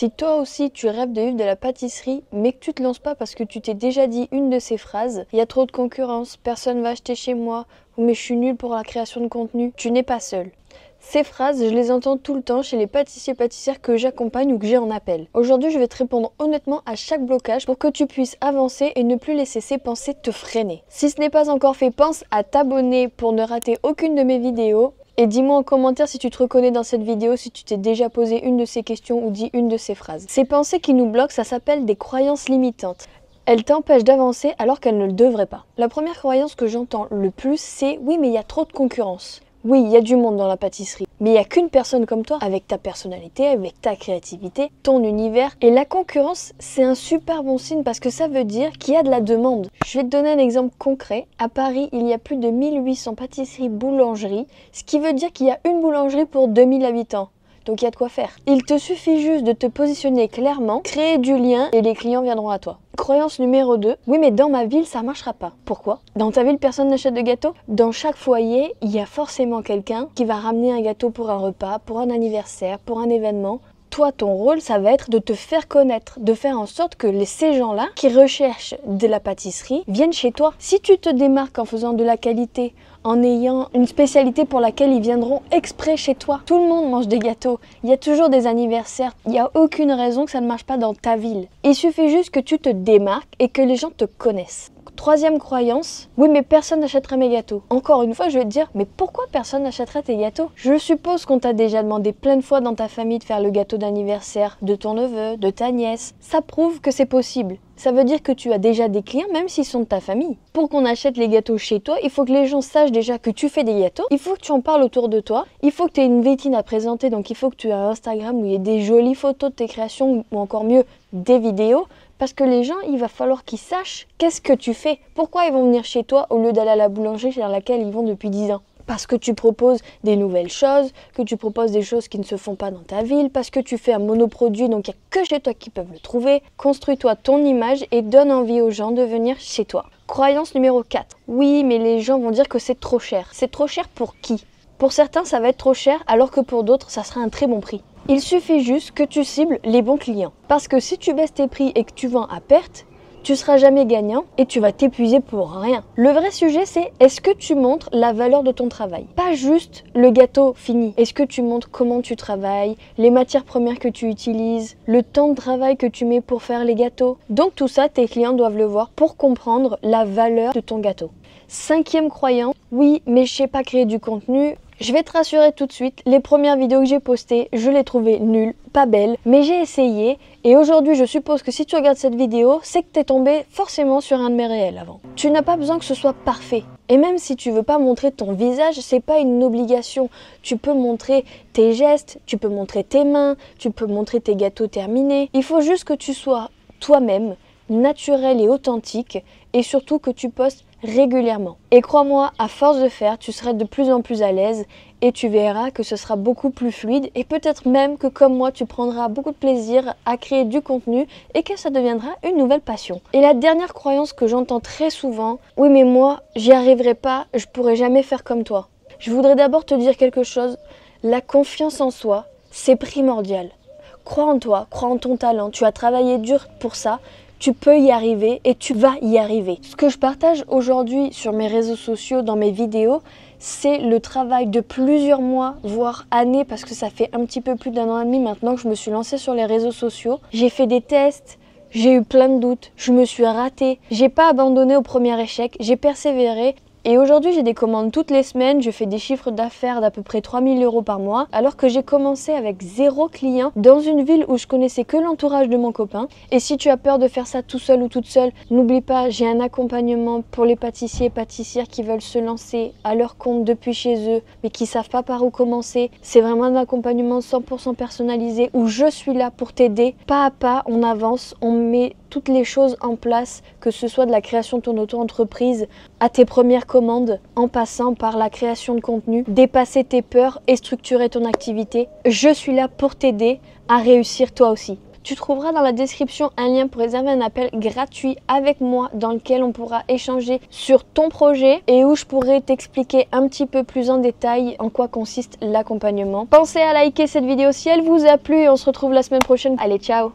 Si toi aussi tu rêves de vivre de la pâtisserie, mais que tu te lances pas parce que tu t'es déjà dit une de ces phrases, il y a trop de concurrence, personne va acheter chez moi, ou mais je suis nulle pour la création de contenu, tu n'es pas seul. Ces phrases, je les entends tout le temps chez les pâtissiers pâtissières que j'accompagne ou que j'ai en appel. Aujourd'hui, je vais te répondre honnêtement à chaque blocage pour que tu puisses avancer et ne plus laisser ces pensées te freiner. Si ce n'est pas encore fait, pense à t'abonner pour ne rater aucune de mes vidéos. Et dis-moi en commentaire si tu te reconnais dans cette vidéo, si tu t'es déjà posé une de ces questions ou dit une de ces phrases. Ces pensées qui nous bloquent, ça s'appelle des croyances limitantes. Elles t'empêchent d'avancer alors qu'elles ne le devraient pas. La première croyance que j'entends le plus, c'est « oui, mais il y a trop de concurrence ». Oui, il y a du monde dans la pâtisserie, mais il n'y a qu'une personne comme toi, avec ta personnalité, avec ta créativité, ton univers. Et la concurrence, c'est un super bon signe parce que ça veut dire qu'il y a de la demande. Je vais te donner un exemple concret. À Paris, il y a plus de 1800 pâtisseries-boulangeries, ce qui veut dire qu'il y a une boulangerie pour 2000 habitants. Donc il y a de quoi faire. Il te suffit juste de te positionner clairement, créer du lien et les clients viendront à toi. Croyance numéro 2, oui mais dans ma ville ça marchera pas. Pourquoi? Dans ta ville personne n'achète de gâteau? Dans chaque foyer, il y a forcément quelqu'un qui va ramener un gâteau pour un repas, pour un anniversaire, pour un événement. Toi, ton rôle, ça va être de te faire connaître, de faire en sorte que ces gens-là qui recherchent de la pâtisserie viennent chez toi. Si tu te démarques en faisant de la qualité, en ayant une spécialité pour laquelle ils viendront exprès chez toi. Tout le monde mange des gâteaux, il y a toujours des anniversaires, il n'y a aucune raison que ça ne marche pas dans ta ville. Il suffit juste que tu te démarques et que les gens te connaissent. Troisième croyance, oui mais personne n'achètera mes gâteaux. Encore une fois, je vais te dire, mais pourquoi personne n'achètera tes gâteaux? Je suppose qu'on t'a déjà demandé plein de fois dans ta famille de faire le gâteau d'anniversaire de ton neveu, de ta nièce. Ça prouve que c'est possible. Ça veut dire que tu as déjà des clients, même s'ils sont de ta famille. Pour qu'on achète les gâteaux chez toi, il faut que les gens sachent déjà que tu fais des gâteaux. Il faut que tu en parles autour de toi. Il faut que tu aies une vitrine à présenter. Donc il faut que tu aies un Instagram où il y ait des jolies photos de tes créations ou encore mieux, des vidéos. Parce que les gens, il va falloir qu'ils sachent qu'est-ce que tu fais. Pourquoi ils vont venir chez toi au lieu d'aller à la boulangerie dans laquelle ils vont depuis 10 ans? Parce que tu proposes des nouvelles choses, que tu proposes des choses qui ne se font pas dans ta ville, parce que tu fais un monoproduit, donc il n'y a que chez toi qui peuvent le trouver. Construis-toi ton image et donne envie aux gens de venir chez toi. Croyance numéro 4. Oui, mais les gens vont dire que c'est trop cher. C'est trop cher pour qui? Pour certains, ça va être trop cher, alors que pour d'autres, ça sera un très bon prix. Il suffit juste que tu cibles les bons clients. Parce que si tu baisses tes prix et que tu vends à perte, tu seras jamais gagnant et tu vas t'épuiser pour rien. Le vrai sujet, c'est est-ce que tu montres la valeur de ton travail? Pas juste le gâteau fini. Est-ce que tu montres comment tu travailles, les matières premières que tu utilises, le temps de travail que tu mets pour faire les gâteaux? Donc tout ça, tes clients doivent le voir pour comprendre la valeur de ton gâteau. Cinquième croyance, oui, mais je sais pas créer du contenu. Je vais te rassurer tout de suite, les premières vidéos que j'ai postées, je les trouvais nulles, pas belles, mais j'ai essayé et aujourd'hui je suppose que si tu regardes cette vidéo, c'est que tu es tombé forcément sur un de mes réels avant. Tu n'as pas besoin que ce soit parfait. Et même si tu veux pas montrer ton visage, c'est pas une obligation. Tu peux montrer tes gestes, tu peux montrer tes mains, tu peux montrer tes gâteaux terminés. Il faut juste que tu sois toi-même, naturel et authentique et surtout que tu postes régulièrement. Et crois-moi, à force de faire, tu seras de plus en plus à l'aise et tu verras que ce sera beaucoup plus fluide et peut-être même que comme moi, tu prendras beaucoup de plaisir à créer du contenu et que ça deviendra une nouvelle passion. Et la dernière croyance que j'entends très souvent, oui mais moi, j'y arriverai pas, je pourrai jamais faire comme toi. Je voudrais d'abord te dire quelque chose, la confiance en soi, c'est primordial. Crois en toi, crois en ton talent, tu as travaillé dur pour ça. Tu peux y arriver et tu vas y arriver. Ce que je partage aujourd'hui sur mes réseaux sociaux, dans mes vidéos, c'est le travail de plusieurs mois, voire années, parce que ça fait un petit peu plus d'un an et demi maintenant que je me suis lancée sur les réseaux sociaux. J'ai fait des tests, j'ai eu plein de doutes, je me suis ratée. J'ai pas abandonné au premier échec, j'ai persévéré. Et aujourd'hui, j'ai des commandes toutes les semaines, je fais des chiffres d'affaires d'à peu près 3000 € par mois, alors que j'ai commencé avec 0 client dans une ville où je connaissais que l'entourage de mon copain. Et si tu as peur de faire ça tout seul ou toute seule, n'oublie pas, j'ai un accompagnement pour les pâtissiers et pâtissières qui veulent se lancer à leur compte depuis chez eux, mais qui savent pas par où commencer. C'est vraiment un accompagnement 100% personnalisé où je suis là pour t'aider. Pas à pas, on avance, on met toutes les choses en place, que ce soit de la création de ton auto-entreprise à tes premières commandes, en passant par la création de contenu, dépasser tes peurs et structurer ton activité. Je suis là pour t'aider à réussir toi aussi. Tu trouveras dans la description un lien pour réserver un appel gratuit avec moi dans lequel on pourra échanger sur ton projet et où je pourrai t'expliquer un petit peu plus en détail en quoi consiste l'accompagnement. Pensez à liker cette vidéo si elle vous a plu et on se retrouve la semaine prochaine. Allez, ciao!